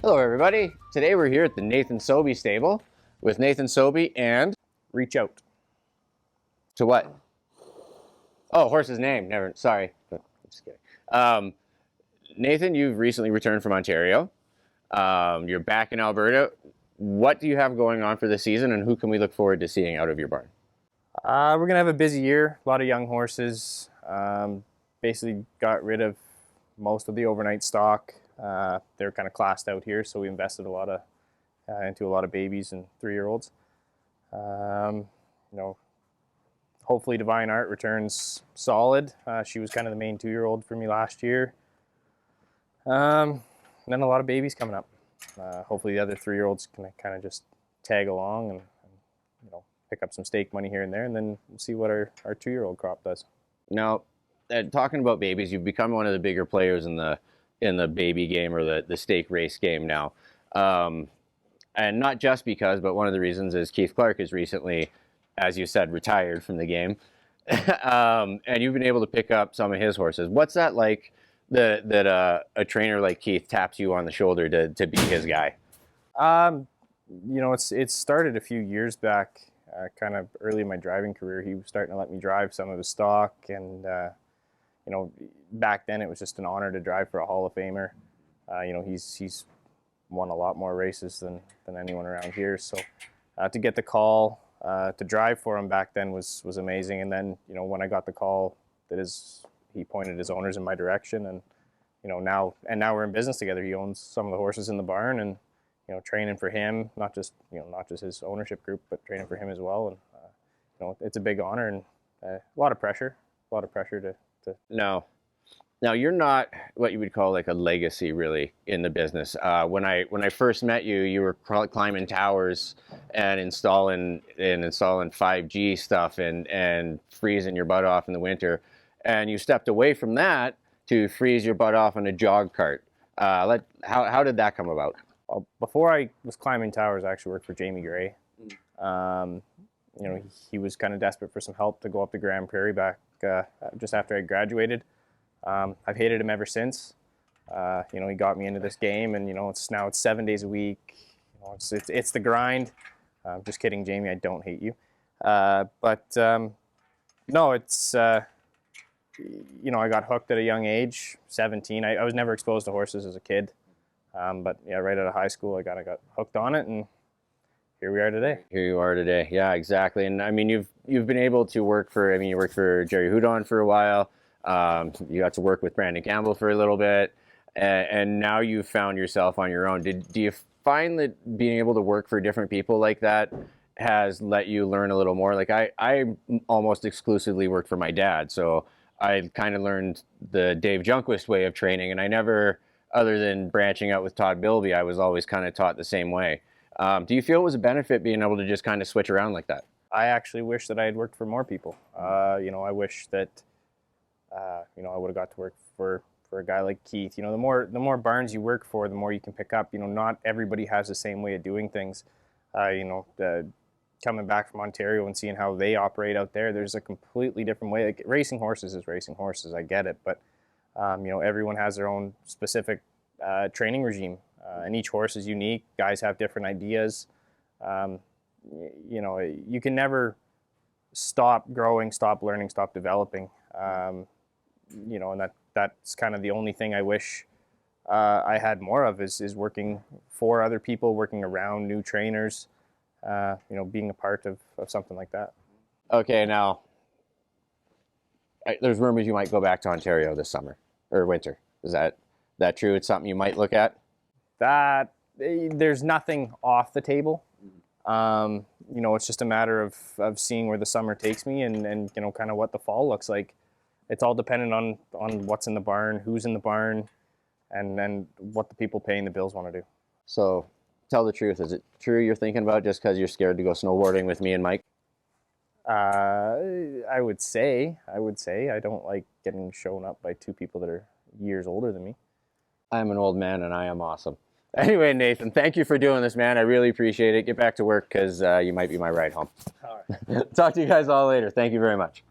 Hello everybody, today we're here at the Nathan Sobey stable with Nathan Sobey and Reach out. to what? Oh, horse's name, never, sorry, I'm just kidding. Nathan, you've recently returned from Ontario. You're back in Alberta. What do you have going on for the season and who can we look forward to seeing out of your barn? We're gonna have a busy year, a lot of young horses. Basically got rid of most of the overnight stock. They're kind of classed out here, so we invested a lot of into a lot of babies and 3-year-olds. Hopefully Divine Art returns solid. She was kind of the main 2-year-old for me last year. And then a lot of babies coming up. Hopefully the other 3-year-olds can kind of just tag along and pick up some stake money here and there, and then we'll see what our 2-year-old crop does. Now, talking about babies, you've become one of the bigger players in the baby game or the stake race game now. And not just because, but one of the reasons is Keith Clark has recently, as you said, retired from the game. And you've been able to pick up some of his horses. What's that like that a trainer like Keith taps you on the shoulder to be his guy? It started a few years back, kind of early in my driving career. He was starting to let me drive some of his stock, and back then it was just an honor to drive for a Hall of Famer. He's won a lot more races than anyone around here. So to get the call to drive for him back then was amazing. And then when I got the call that he pointed his owners in my direction, and now we're in business together. He owns some of the horses in the barn, and training for him, not just his ownership group, but training for him as well. And it's a big honor and a lot of pressure to. Now you're not what you would call like a legacy really in the business. When I first met you, you were climbing towers and installing 5G stuff and freezing your butt off in the winter, and you stepped away from that to freeze your butt off on a jog cart. How did that come about? Well, before I was climbing towers, I actually worked for Jamie Gray. He was kind of desperate for some help to go up to Grand Prairie back just after I graduated. I've hated him ever since. He got me into this game, and it's 7 days a week. It's the grind. Just kidding, Jamie. I don't hate you. No, it's I got hooked at a young age, 17. I was never exposed to horses as a kid, but yeah, right out of high school, I kind of got hooked on it, and here we are today. Here you are today. Yeah, exactly. And I mean, you've been able to work for. You worked for Jerry Houdon for a while. You got to work with Brandon Campbell for a little bit, and now you've found yourself on your own. Do you find that being able to work for different people like that has let you learn a little more? Like I almost exclusively worked for my dad, so I kind of learned the Dave Jungquist way of training, and I never, other than branching out with Todd Bilby, I was always kind of taught the same way. Do you feel it was a benefit being able to just kind of switch around like that? I actually wish that I had worked for more people. I wish that I would have got to work for a guy like Keith. The more barns you work for, the more you can pick up. Not everybody has the same way of doing things. Coming back from Ontario and seeing how they operate out there, there's a completely different way. Like, racing horses is racing horses. I get it, but everyone has their own specific training regime, and each horse is unique. Guys have different ideas. You can never stop growing, stop learning, stop developing. And that's kind of the only thing I wish I had more of is working for other people, working around new trainers, being a part of something like that. Okay, now there's rumors you might go back to Ontario this summer or winter. Is that true? It's something you might look at? That there's nothing off the table. It's just a matter of seeing where the summer takes me and kind of what the fall looks like. It's all dependent on what's in the barn, who's in the barn, and then what the people paying the bills want to do. So tell the truth. Is it true you're thinking about just because you're scared to go snowboarding with me and Mike? I would say I don't like getting shown up by two people that are years older than me. I'm an old man and I am awesome. Anyway, Nathan, thank you for doing this, man. I really appreciate it. Get back to work because you might be my ride home. All right. Talk to you guys all later. Thank you very much.